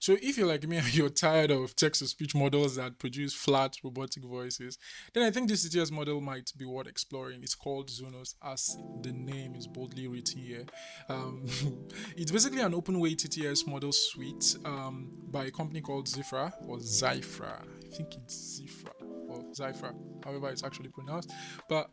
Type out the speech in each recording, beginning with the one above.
So if you're like me and you're tired of text-to-speech models that produce flat robotic voices, then I think this TTS model might be worth exploring. It's called Zonos, as the name is boldly written here. Um, it's basically an open-weight TTS model suite by a company called Zyphra or Zyphra. I think it's Zyphra or Zyphra, however it's actually pronounced. But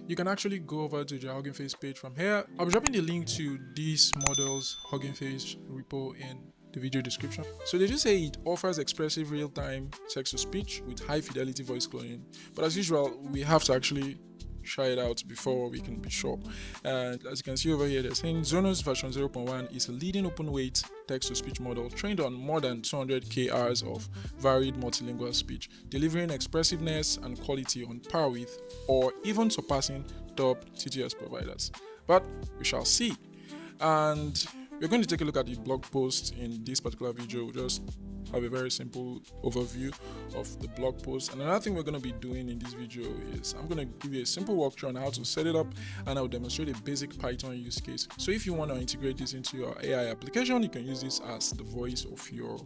you can actually go over to the Hugging Face page from here. I'll be dropping the link to this model's Hugging Face repo in the video description. So they do say it offers expressive real-time text-to-speech with high-fidelity voice cloning. But as usual, we have to actually try it out before we can be sure. And as you can see over here, they're saying Zonos version 0.1 is a leading open-weight text-to-speech model trained on more than 200k hours of varied multilingual speech, delivering expressiveness and quality on par with or even surpassing top TTS providers. But we shall see. And we're going to take a look at the blog post in this particular video. We'll just have a very simple overview of the blog post. And another thing we're going to be doing in this video is I'm going to give you a simple walkthrough on how to set it up, and I'll demonstrate a basic Python use case. So if you want to integrate this into your AI application, you can use this as the voice of your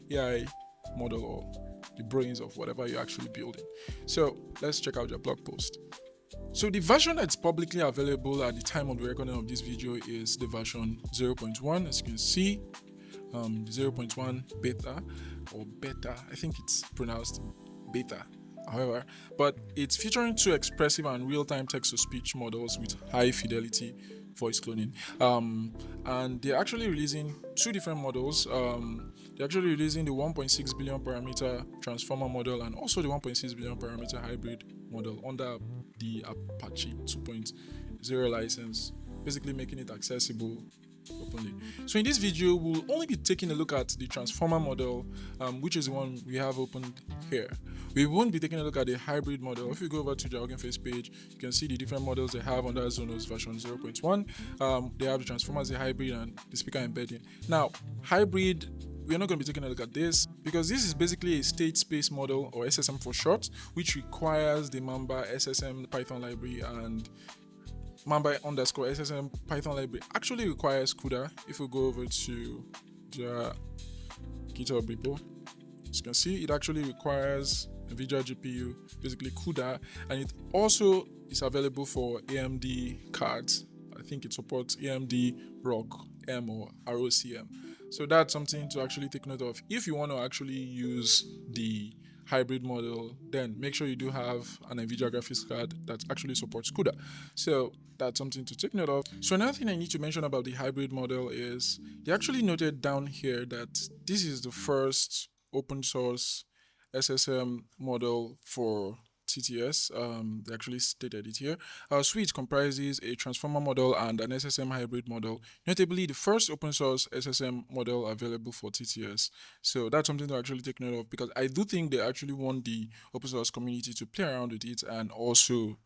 AI model or the brains of whatever you're actually building. So let's check out your blog post. So the version that's publicly available at the time of the recording of this video is the version 0.1. As you can see, the 0.1 beta or beta, I think it's pronounced beta, however, but it's featuring two expressive and real-time text-to-speech models with high fidelity voice cloning, and they're actually releasing two different models. They're actually releasing the 1.6 billion parameter transformer model and also the 1.6 billion parameter hybrid model under the Apache 2.0 license, basically making it accessible openly. So in this video, we'll only be taking a look at the transformer model, which is the one we have opened here. We won't be taking a look at the hybrid model. If you go over to the Hugging Face page, you can see the different models they have under Zonos version 0.1. They have the transformers, the hybrid, and the speaker embedding. Now, hybrid, we're not going to be taking a look at this because this is basically a state space model, or SSM for short, which requires the Mamba SSM Python library, and Mamba underscore SSM Python library actually requires CUDA. If we go over to the GitHub repo, as you can see, it actually requires NVIDIA GPU, basically CUDA, and it also is available for AMD cards. I think it supports AMD ROC M or ROCM. So that's something to actually take note of. If you want to actually use the hybrid model, then make sure you do have an NVIDIA graphics card that actually supports CUDA. So that's something to take note of. So another thing I need to mention about the hybrid model is they actually noted down here that this is the first open source SSM model for TTS. They actually stated it here. Our suite comprises a transformer model and an SSM hybrid model, notably the first open source SSM model available for TTS. So that's something to actually take note of, because I do think they actually want the open source community to play around with it and also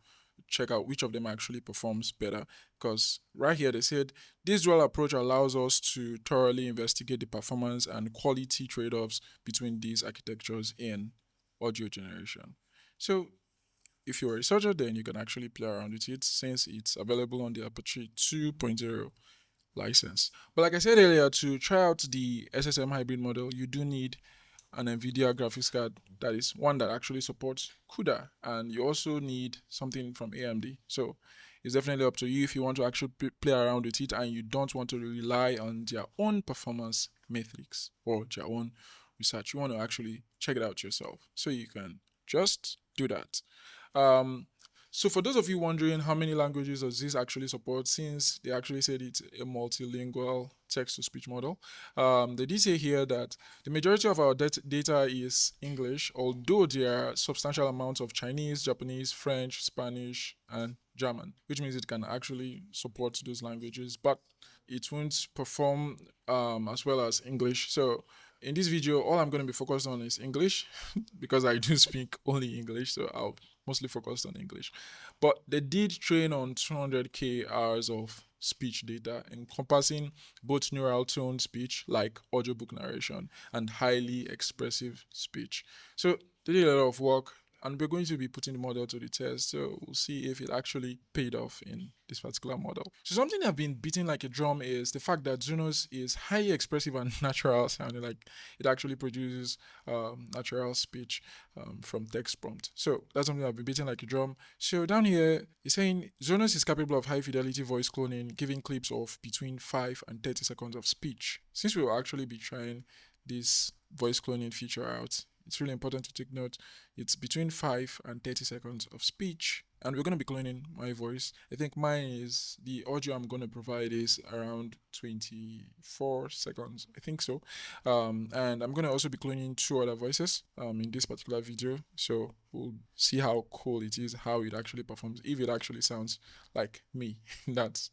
check out which of them actually performs better, because right here they said this dual approach allows us to thoroughly investigate the performance and quality trade-offs between these architectures in audio generation. So if you're a researcher, then you can actually play around with it since it's available on the Apache 2.0 license. But like I said earlier, to try out the SSM hybrid model, you do need an NVIDIA graphics card that is one that actually supports CUDA, and you also need something from AMD. So it's definitely up to you if you want to actually play around with it and you don't want to rely on their own performance metrics or their own research. You want to actually check it out yourself. So you can just do that. So for those of you wondering how many languages does this actually support, since they actually said it's a multilingual text-to-speech model, they did say here that the majority of our data is English, although there are substantial amounts of Chinese, Japanese, French, Spanish, and German, which means it can actually support those languages, but it won't perform as well as English. So in this video, all I'm going to be focused on is English because I do speak only English, so I'll mostly focus on English. But they did train on 200k hours of speech data, encompassing both neural tone speech like audiobook narration and highly expressive speech. So they did a lot of work and we're going to be putting the model to the test. So we'll see if it actually paid off in this particular model. So something I've been beating like a drum is the fact that Zonos is highly expressive and natural sounding. Like it actually produces natural speech from text prompt. So that's something I've been beating like a drum. So down here, it's saying Zonos is capable of high fidelity voice cloning, giving clips of between 5 and 30 seconds of speech. Since we will actually be trying this voice cloning feature out, it's really important to take note. It's between 5 and 30 seconds of speech, and we're going to be cloning my voice. I think mine is the audio I'm going to provide is around 24 seconds. I think so. And I'm going to also be cloning 2 other voices in this particular video. So we'll see how cool it is, how it actually performs, if it actually sounds like me. That's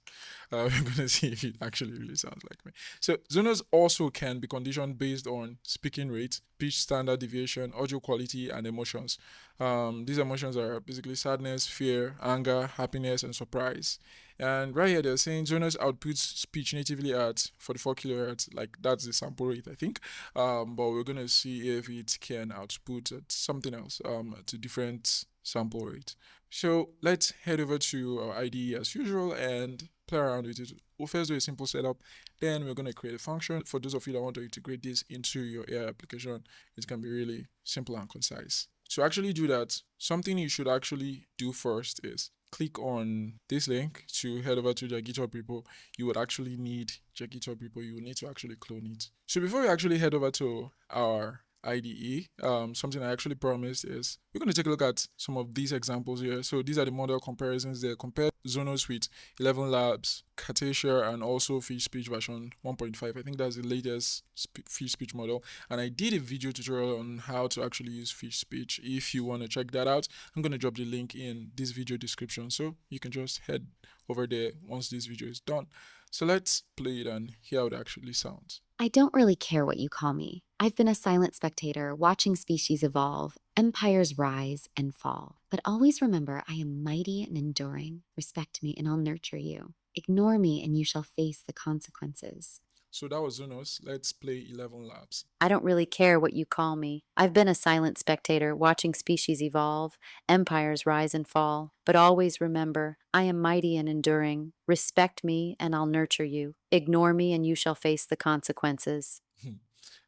we're going to see if it actually really sounds like me. So Zonos also can be conditioned based on speaking rate, pitch standard deviation, audio quality, and emotions. These emotions are basically sadness, fear, anger, happiness, and surprise. And right here, they're saying Zonos outputs speech natively at 44 kilohertz. Like that's the sample rate, I think. But we're gonna see if it can output at something else, at a different sample rate. So let's head over to our IDE as usual and play around with it. We'll first do a simple setup, then we're going to create a function. For those of you that want to integrate this into your AI application, it can be really simple and concise. To actually do that, something you should actually do first is click on this link to head over to the GitHub repo. You would actually need the GitHub repo. You will need to actually clone it. So before we actually head over to our IDE, something I actually promised is we're going to take a look at some of these examples here. So these are the model comparisons there. Compare Zonos with 11 Labs, Catasia, and also Fish Speech version 1.5. I think that's the latest Fish Speech model. And I did a video tutorial on how to actually use Fish Speech. If you want to check that out, I'm going to drop the link in this video description. So you can just head over there once this video is done. So let's play it and hear how it actually sounds. I don't really care what you call me. I've been a silent spectator watching species evolve, empires rise and fall. But always remember, I am mighty and enduring. Respect me and I'll nurture you. Ignore me and you shall face the consequences. So that was Zonos. Let's play 11 Labs. I don't really care what you call me. I've been a silent spectator watching species evolve, empires rise and fall. But always remember, I am mighty and enduring. Respect me and I'll nurture you. Ignore me and you shall face the consequences.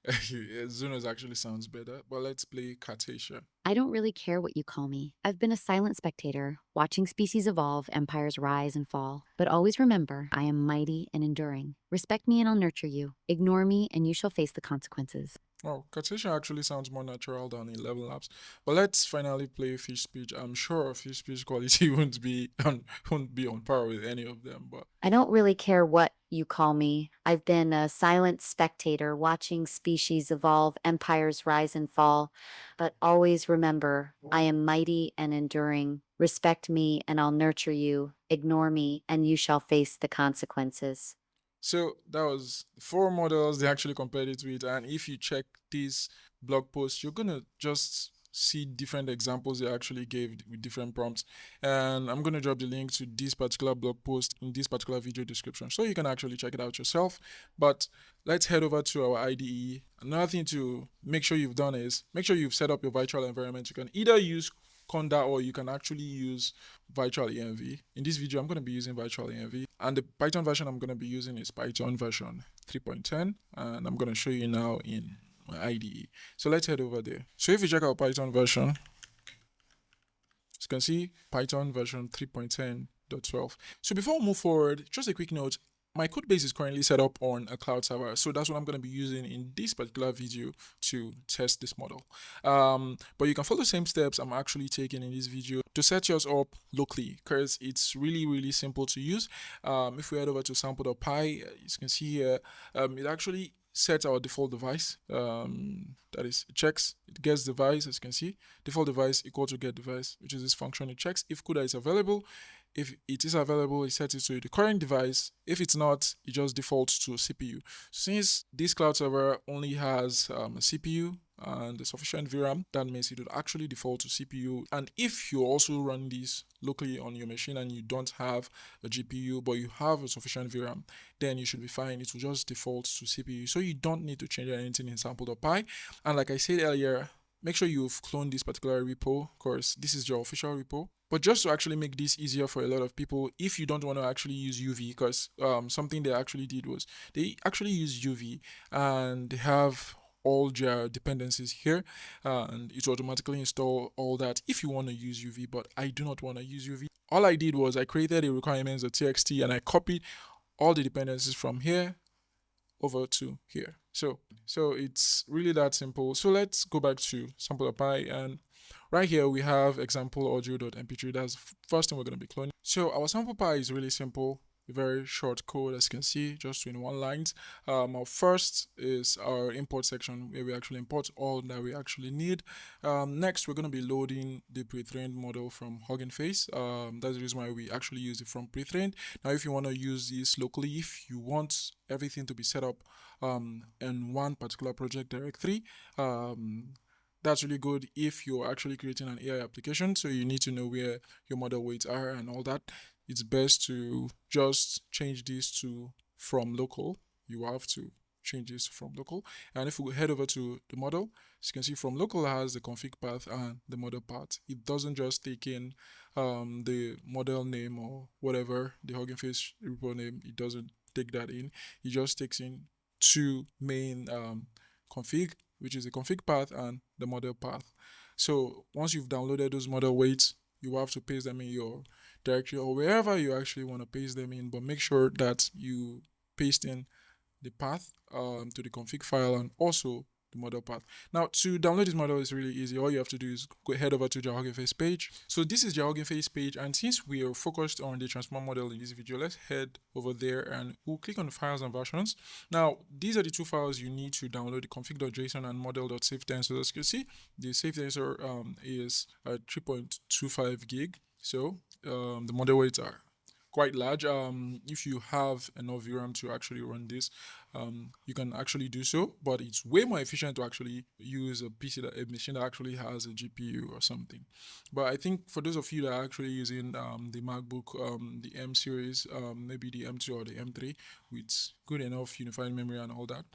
Zonos actually sounds better, but let's play Catasia. I don't really care what you call me. I've been a silent spectator, watching species evolve, empires rise and fall. But always remember, I am mighty and enduring. Respect me and I'll nurture you. Ignore me and you shall face the consequences. Oh, Catasia actually sounds more natural than 11 Labs. But let's finally play Fish Speech. I'm sure Fish Speech quality won't be on par with any of them, but I don't really care what you call me. I've been a silent spectator watching species evolve, empires rise and fall. But always remember, I am mighty and enduring. Respect me and I'll nurture you. Ignore me and you shall face the consequences. so that was 4 models they actually compared it with, and if you check these blog posts, you're gonna just see different examples they actually gave with different prompts. And I'm gonna drop the link to this particular blog post in this particular video description, so you can actually check it out yourself. But let's head over to our IDE. Another thing to make sure you've done is make sure you've set up your virtual environment. You can either use Conda or you can actually use virtual env. In this video, I'm going to be using virtual env, and the Python version I'm going to be using is Python version 3.10, and I'm going to show you now in my IDE. So let's head over there. So if you check out Python version, as you can see Python version 3.10.12. So before we move forward, just a quick note. My code base is currently set up on a cloud server, so that's what I'm going to be using in this particular video to test this model. But you can follow the same steps I'm actually taking in this video to set yours up locally, because it's really simple to use. If we head over to sample.py, as you can see here, it actually sets our default device. That is, it checks, it gets device, as you can see, default device equal to get device, which is this function. It checks if CUDA is available. If it is available, it sets it to the current device. If it's not, it just defaults to CPU. Since this cloud server only has a CPU and a sufficient VRAM, that means it would actually default to CPU. And if you also run this locally on your machine and you don't have a GPU but you have a sufficient VRAM, then you should be fine. It will just default to CPU, so you don't need to change anything in sample.py. And like I said earlier, make sure you've cloned this particular repo. Of course, this is your official repo. But just to actually make this easier for a lot of people, if you don't want to actually use UV, because something they actually did was they actually use UV and they have all their dependencies here, and it will automatically install all that if you want to use UV. But I do not want to use UV. All I did was I created a requirements.txt and I copied all the dependencies from here over to here. So it's really that simple. So let's go back to sample.py, and right here we have example audio.mp3. That's the first thing we're going to be cloning. So our sample.py is really simple, very short code, as you can see, just 21 lines. Our first is our import section where we actually import all that we actually need. Next, we're going to be loading the pre-trained model from Hugging Face. That's the reason why we actually use it from pre-trained. Now, if you want to use this locally, if you want everything to be set up in one particular project directory, that's really good if you're actually creating an AI application. So you need to know where your model weights are and all that. It's best to just change this to from local. You have to change this from local. And if we head over to the model, as you can see, from local has the config path and the model path. It doesn't just take in the model name or whatever, the Hugging Face repo name. It doesn't take that in. It just takes in two main config, which is the config path and the model path. So once you've downloaded those model weights, you have to paste them in your directory or wherever you actually want to paste them in, but make sure that you paste in the path to the config file and also the model path. Now, to download this model is really easy. All you have to do is go head over to the Hugging Face page. So this is the Hugging Face page, and since we are focused on the transform model in this video, let's head over there and we'll click on the files and versions. Now, these are the two files you need to download: the config.json and model.savetensor. As you can see, the savetensor is 3.25 gig. So the model weights are quite large. If you have enough VRAM to actually run this, you can actually do so, but it's way more efficient to actually use a PC, a machine that actually has a GPU or something. But I think for those of you that are actually using the MacBook, the M series, maybe the M2 or the M3 with good enough unified memory and all that,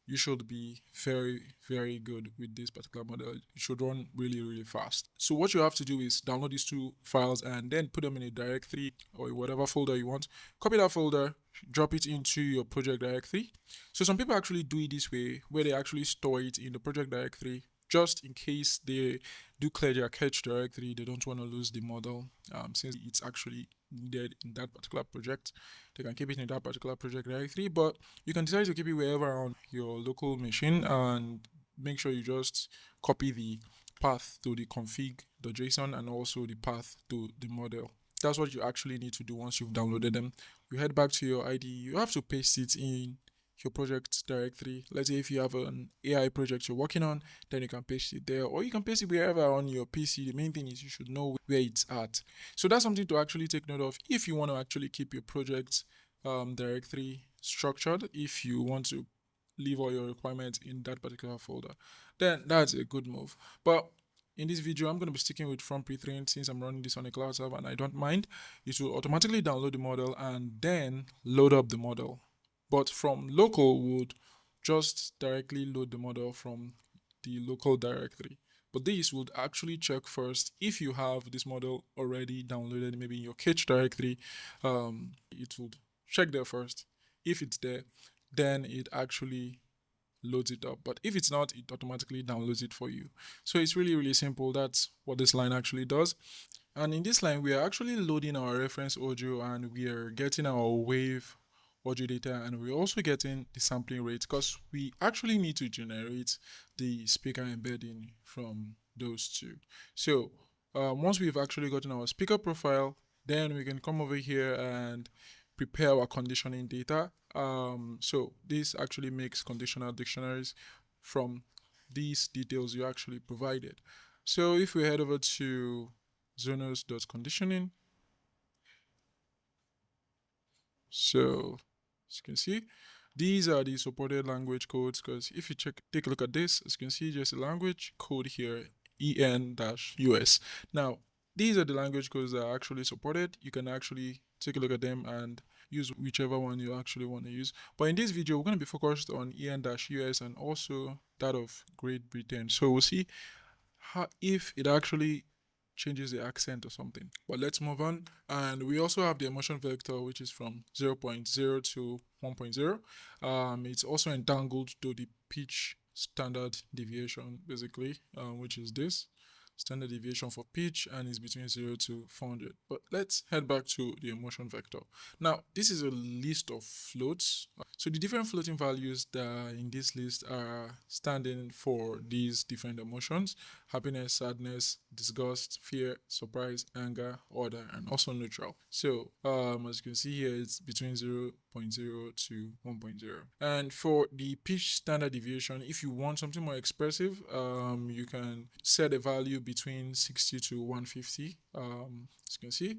you should be very, very good with this particular model. It should run really, really fast. So what you have to do is download these two files and then put them in a directory or whatever folder you want. Copy that folder, drop it into your project directory. So some people actually do it this way, where they actually store it in the project directory just in case they do clear their cache directory. They don't want to lose the model since it's actually needed in that particular project. They can keep it in that particular project directory, but you can decide to keep it wherever on your local machine and make sure you just copy the path to the config.json and also the path to the model. That's what you actually need to do once you've downloaded them. You head back to your IDE. You have to paste it in your project directory. Let's say if you have an AI project you're working on, then you can paste it there, or you can paste it wherever on your PC. The main thing is you should know where it's at. So that's something to actually take note of if you want to actually keep your project directory structured. If you want to leave all your requirements in that particular folder, then that's a good move. But in this video, I'm going to be sticking with from pre-trained since I'm running this on a cloud server and I don't mind. It will automatically download the model and then load up the model. But from local would just directly load the model from the local directory. But this would actually check first if you have this model already downloaded, maybe in your cache directory. It would check there first. If it's there, then it actually loads it up. But if it's not, it automatically downloads it for you. So it's really, really simple. That's what this line actually does. And in this line, we are actually loading our reference audio and we are getting our wave audio data, and we're also getting the sampling rate because we actually need to generate the speaker embedding from those two. So once we've actually gotten our speaker profile, then we can come over here and prepare our conditioning data. So this actually makes conditional dictionaries from these details you actually provided. So if we head over to Zonos.conditioning, so as you can see, these are the supported language codes, because if you take a look at this, as you can see, there's a language code here, en-us. Now, these are the language codes that are actually supported. You can actually take a look at them and use whichever one you actually want to use. But in this video, we're going to be focused on en-us and also that of Great Britain. So we'll see if it actually changes the accent or something. But let's move on. And we also have the emotion vector, which is from 0.0 to 1.0. It's also entangled to the pitch standard deviation, basically, which is this standard deviation for pitch, and is between 0 to 400. But let's head back to the emotion vector. Now, this is a list of floats. So the different floating values that are in this list are standing for these different emotions: happiness, sadness, disgust, fear, surprise, anger, order, and also neutral. So as you can see here, it's between 0.0 to 1.0. And for the pitch standard deviation, if you want something more expressive, you can set a value between 60 to 150. As you can see,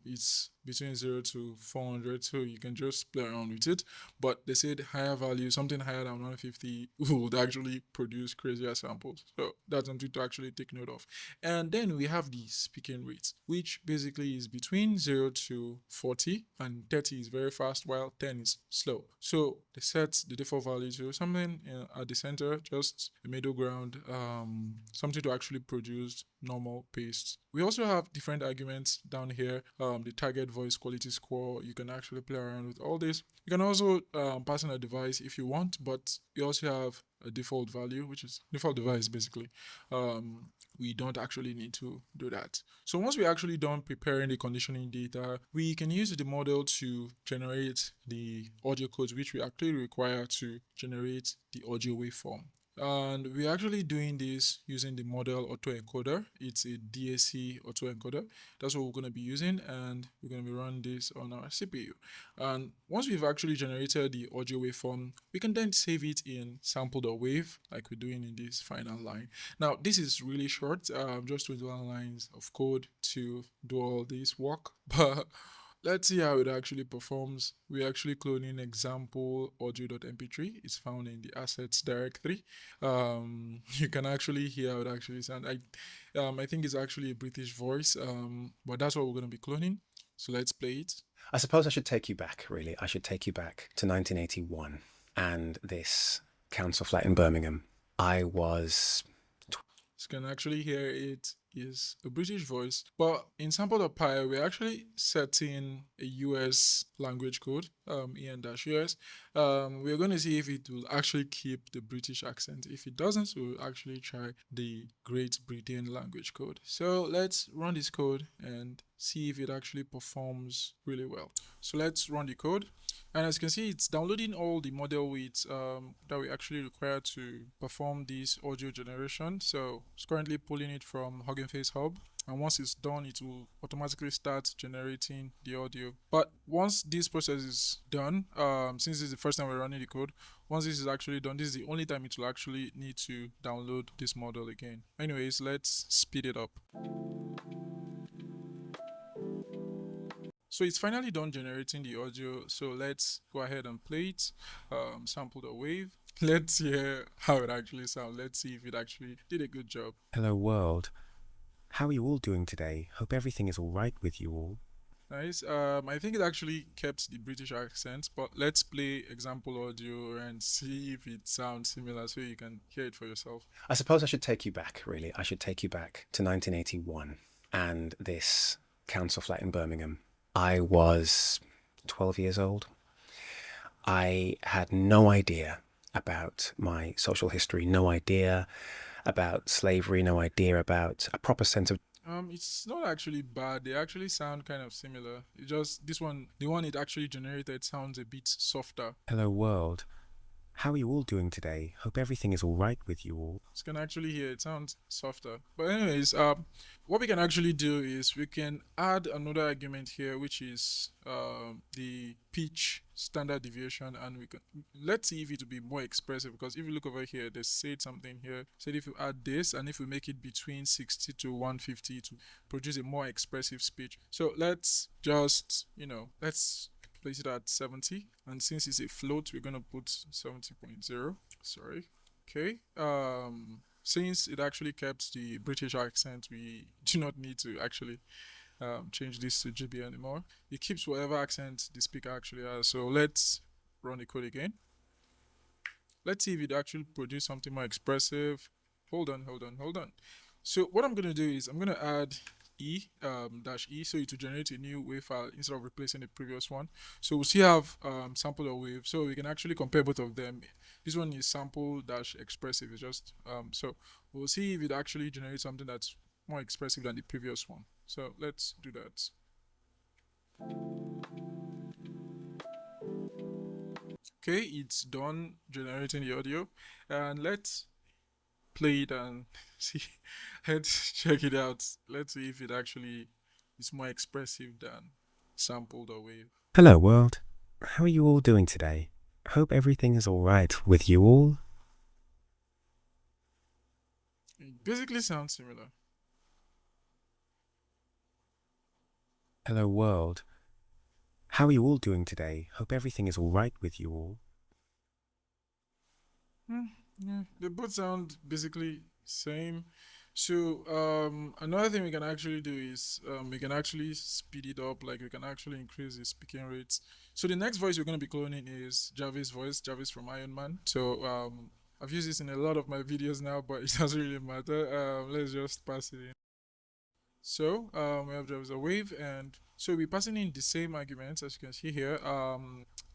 it's between 0 to 400, so you can just play around with it. But they said higher value, something higher than 150, would actually produce crazier samples. So that's something to actually take note of. And then we have the speaking rate, which basically is between 0 to 40, and 30 is very fast, while 10 is slow. So they set the default value to something at the center, just a middle ground, something to actually produce normal paste. We also have different arguments down here. The target voice quality score, you can actually play around with all this. You can also pass in a device if you want, but you also have a default value, which is default device basically. We don't actually need to do that. So once we're actually done preparing the conditioning data, we can use the model to generate the audio codes, which we actually require to generate the audio waveform. And we're actually doing this using the model autoencoder. It's a DAC autoencoder. That's what we're going to be using, and we're going to be running this on our CPU. And once we've actually generated the audio waveform, we can then save it in sample.wave, like we're doing in this final line. Now, this is really short, just 21 lines of code to do all this work, but let's see how it actually performs. We're actually cloning example audio.mp3. It's found in the assets directory. You can actually hear how it actually sounds. I think it's actually a British voice, but that's what we're going to be cloning. So let's play it. I suppose I should take you back, really. I should take you back to 1981 and this council flat in Birmingham. I was... You can actually hear it is a British voice, but in sample.py we're actually setting a US language code, en-us. We're going to see if it will actually keep the British accent. If it doesn't, we'll actually try the Great Britain language code. So let's run this code and see if it actually performs really well. So let's run the code. And as you can see, it's downloading all the model weights that we actually require to perform this audio generation. So it's currently pulling it from Hugging Face Hub. And once it's done, it will automatically start generating the audio. But once this process is done, since this is the first time we're running the code, once this is actually done, this is the only time it will actually need to download this model again. Anyways, let's speed it up. So it's finally done generating the audio. So let's go ahead and play it. Sample the wave. Let's hear how it actually sounds. Let's see if it actually did a good job. Hello world. How are you all doing today? Hope everything is all right with you all. Nice. I think it actually kept the British accent, but let's play example audio and see if it sounds similar so you can hear it for yourself. I suppose I should take you back, really. I should take you back to 1981 and this council flat in Birmingham. I was 12 years old. I had no idea about my social history, no idea about slavery, no idea about a proper sense of... It's not actually bad. They actually sound kind of similar. It just, this one, the one it actually generated sounds a bit softer. Hello world. How are you all doing today? Hope everything is all right with you all. You can actually hear it sounds softer. But anyways, what we can actually do is we can add another argument here, which is the pitch standard deviation, and we can let's see if it will be more expressive, because if you look over here, they said something here. Said if you add this and if we make it between 60 to 150 to produce a more expressive speech. So let's just, let's place it at 70, and since it's a float, we're gonna put 70.0. Sorry. Okay. Since it actually kept the British accent, we do not need to actually change this to GB anymore. It keeps whatever accent the speaker actually has. So let's run the code again. Let's see if it actually produces something more expressive. hold on, hold on, hold on. So what I'm gonna do is I'm gonna add dash e, so it will generate a new wave file instead of replacing the previous one. So we still have sample or wave, so we can actually compare both of them. This one is sample dash expressive. It's just so we'll see if it actually generates something that's more expressive than the previous one. So let's do that. Okay, it's done generating the audio, and let's play it and see. Let's check it out. Let's see if it actually is more expressive than sampled or wave. Hello, world. How are you all doing today? Hope everything is all right with you all. It basically sounds similar. Hello, world. How are you all doing today? Hope everything is all right with you all. Yeah, they both sound basically same. So another thing we can actually do is we can actually speed it up, like we can actually increase the speaking rates. So the next voice we're going to be cloning is Jarvis voice, Jarvis from Iron Man. So I've used this in a lot of my videos now, but it doesn't really matter. Let's just pass it in. So we have Jarvis a wave, and so we're passing in the same arguments as you can see here.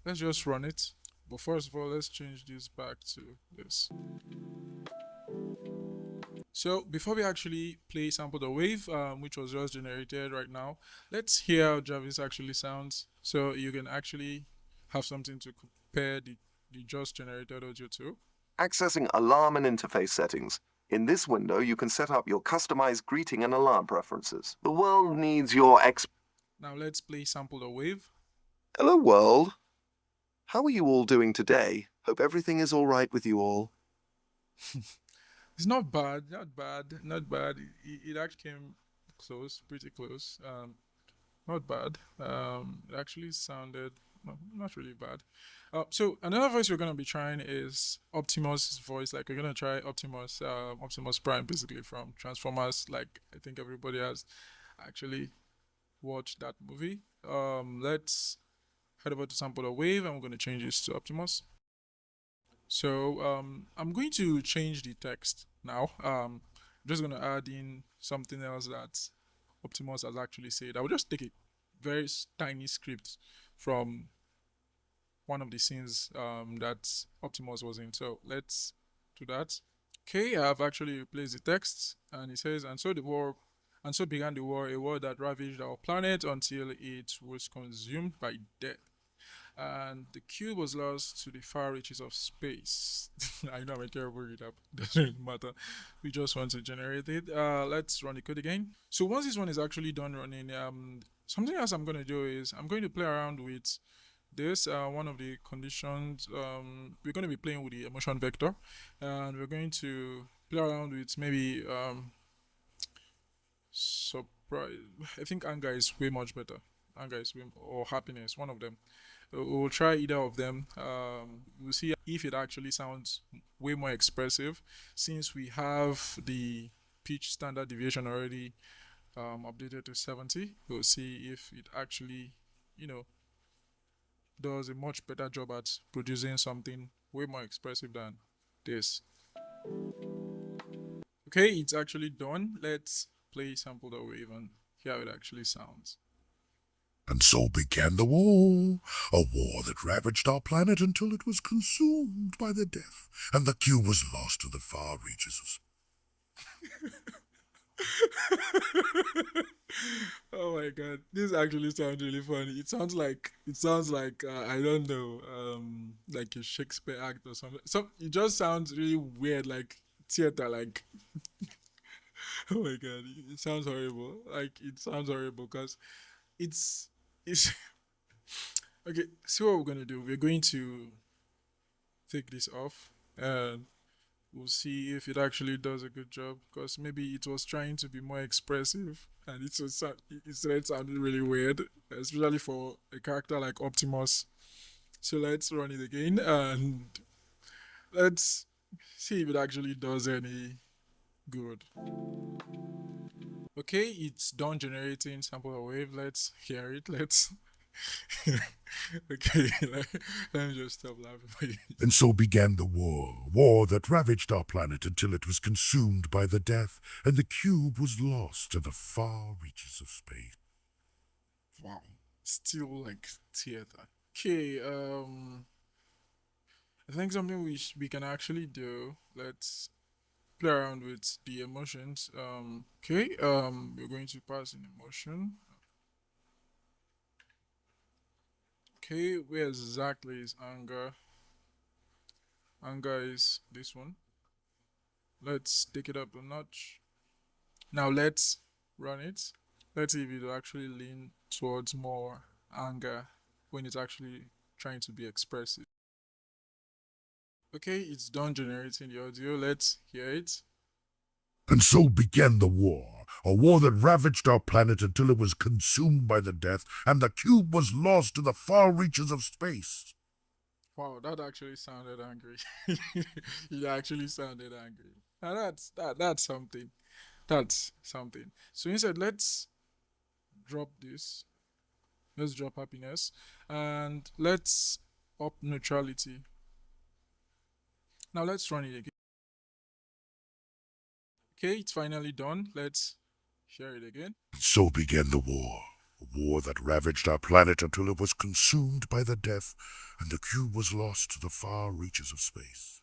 Let's just run it. But first of all, let's change this back to this. So before we actually play sample the wave, which was just generated right now, let's hear how Jarvis actually sounds. So you can actually have something to compare the just generated audio to. Accessing alarm and interface settings. In this window, you can set up your customized greeting and alarm preferences. The world needs your Now let's play sample the wave. Hello, world. How are you all doing today? Hope everything is all right with you all. It's not bad, not bad, not bad. It actually came close, pretty close. Not bad. It actually sounded not really bad. So another voice we're gonna be trying is Optimus' voice. Like we're gonna try Optimus Prime, basically from Transformers. Like I think everybody has actually watched that movie. Let's head over to sample the wave, and we're gonna change this to Optimus. So I'm going to change the text now. I'm just gonna add in something else that Optimus has actually said. I will just take a very tiny script from one of the scenes that Optimus was in. So let's do that. Okay, I've actually replaced the text, and it says, and so began the war, a war that ravaged our planet until it was consumed by death. And the cube was lost to the far reaches of space. I know I'm a terrible reader, but it doesn't really matter. We just want to generate it. Let's run the code again. So once this one is actually done running, something else I'm going to do is I'm going to play around with this. One of the conditions, we're going to be playing with the emotion vector, and we're going to play around with maybe surprise. I think anger is way much better. Anger is way, or happiness, one of them. We'll try either of them. We'll see if it actually sounds way more expressive, since we have the pitch standard deviation already updated to 70. We'll see if it actually, does a much better job at producing something way more expressive than this. Okay, it's actually done. Let's play sample the wave and hear how it actually sounds. And so began the war, a war that ravaged our planet until it was consumed by the death, and the cube was lost to the far reaches of Oh my god, this actually sounds really funny. It sounds like I don't know, like a Shakespeare act or something. So it just sounds really weird, like theater, like oh my god, it sounds horrible. Like it sounds horrible because it's okay. So what we're gonna do? We're going to take this off and we'll see if it actually does a good job, because maybe it was trying to be more expressive and it started sounding really weird, especially for a character like Optimus. So let's run it again and let's see if it actually does any good. Okay, it's done generating sample of wave. Let's hear it. Let's Okay, let me just stop laughing for you. And so began the war that ravaged our planet until it was consumed by the death, and the cube was lost to the far reaches of space. Wow, still like theater. Okay, I think something we can actually do. Let's play around with the emotions. Okay, we're going to pass an emotion. Okay, where exactly is anger? Anger is this one. Let's take it up a notch. Now let's run it. Let's see if it will actually lean towards more anger when it's actually trying to be expressive. Okay, it's done generating the audio. Let's hear it. And so began the war, a war that ravaged our planet until it was consumed by the death, and the cube was lost to the far reaches of space. Wow, that actually sounded angry. It actually sounded angry. Now that's something. That's something. So instead, let's drop this. Let's drop happiness and let's up neutrality. Now let's run it again. Okay, it's finally done. Let's share it again. And so began the war, a war that ravaged our planet until it was consumed by the death, and the cube was lost to the far reaches of space.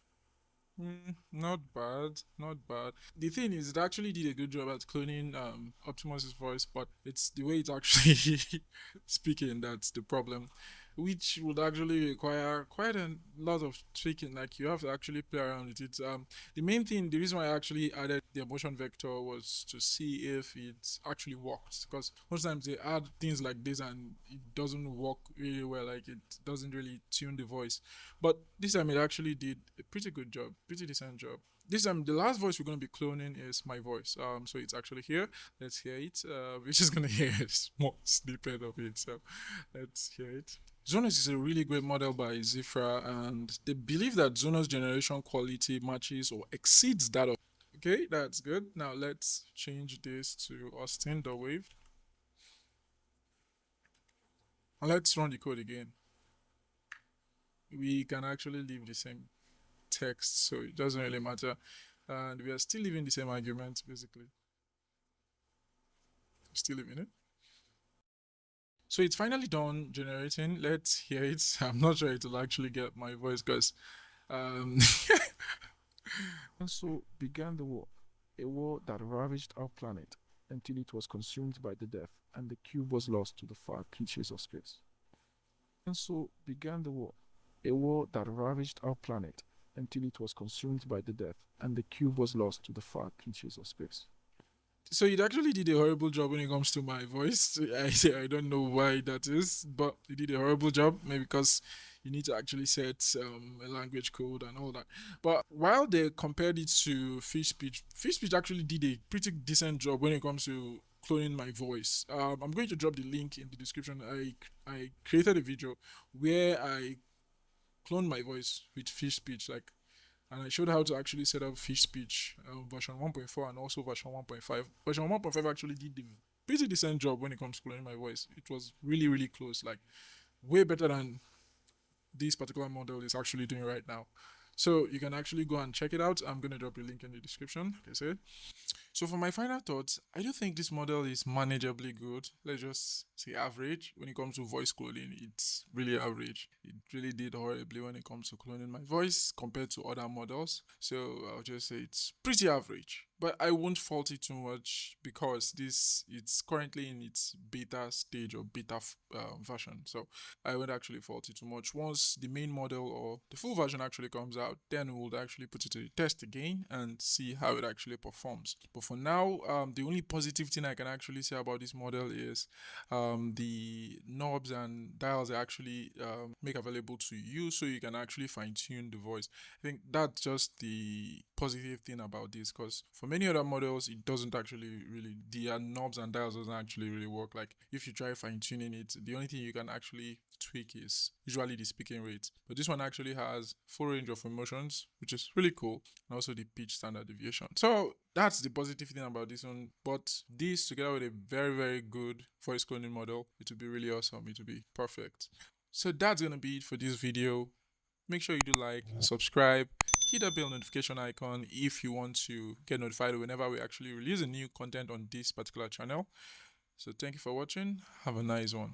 Not bad, not bad. The thing is, it actually did a good job at cloning Optimus's voice, but it's the way it's actually speaking that's the problem, which would actually require quite a lot of tweaking. Like you have to actually play around with it. The main thing, the reason why I actually added the emotion vector was to see if it actually works, because most times they add things like this and it doesn't work really well. Like it doesn't really tune the voice. But this time it actually did a pretty good job, pretty decent job. This time the last voice we're gonna be cloning is my voice. So it's actually here. Let's hear it. We're just gonna hear a small snippet of it. So let's hear it. Zonos is a really great model by Zyphra, and they believe that Zonos generation quality matches or exceeds that of. Okay, that's good. Now let's change this to Austin the wave. And let's run the code again. We can actually leave the same text, so it doesn't really matter. And we are still leaving the same argument, basically. Still leaving it. So it's finally done generating. Let's hear it. I'm not sure it will actually get my voice because um And so began the war, a war that ravaged our planet until it was consumed by the death, and the cube was lost to the far reaches of space. And so began the war, a war that ravaged our planet until it was consumed by the death, and the cube was lost to the far reaches of space. so it actually did a horrible job when it comes to my voice. I don't know why that is, but it did a horrible job. Maybe because you need to actually set a language code and all that. But while they compared it to fish speech actually did a pretty decent job when it comes to cloning my voice. I'm going to drop the link in the description. I created a video where I cloned my voice with fish speech, like, and I showed how to actually set up fish speech version 1.4 and also version 1.5. Version 1.5 actually did a pretty decent job when it comes to cloning my voice. It was really, really close, like way better than this particular model is actually doing right now. So you can actually go and check it out. I'm gonna drop a link in the description, like I said. So for my final thoughts, I do think this model is manageably good. Let's just say average. When it comes to voice cloning, it's really average. It really did horribly when it comes to cloning my voice compared to other models. So I'll just say it's pretty average. But I won't fault it too much because this it's currently in its beta stage or beta version. So I won't actually fault it too much. Once the main model or the full version actually comes out, then we'll actually put it to the test again and see how it actually performs. But for now, the only positive thing I can actually say about this model is the knobs and dials are actually make available to you so you can actually fine tune the voice. I think that's just the positive thing about this, because for many other models, it doesn't actually really, the knobs and dials doesn't actually really work. Like if you try fine tuning it, the only thing you can actually tweak is usually the speaking rate. But this one actually has full range of emotions, which is really cool, and also the pitch standard deviation. So that's the positive thing about this one. But this together with a very, very good voice cloning model, it will be really awesome. It will be perfect. So that's gonna be it for this video. Make sure you do like, subscribe, hit that bell notification icon if you want to get notified whenever we actually release a new content on this particular channel. So thank you for watching. Have a nice one.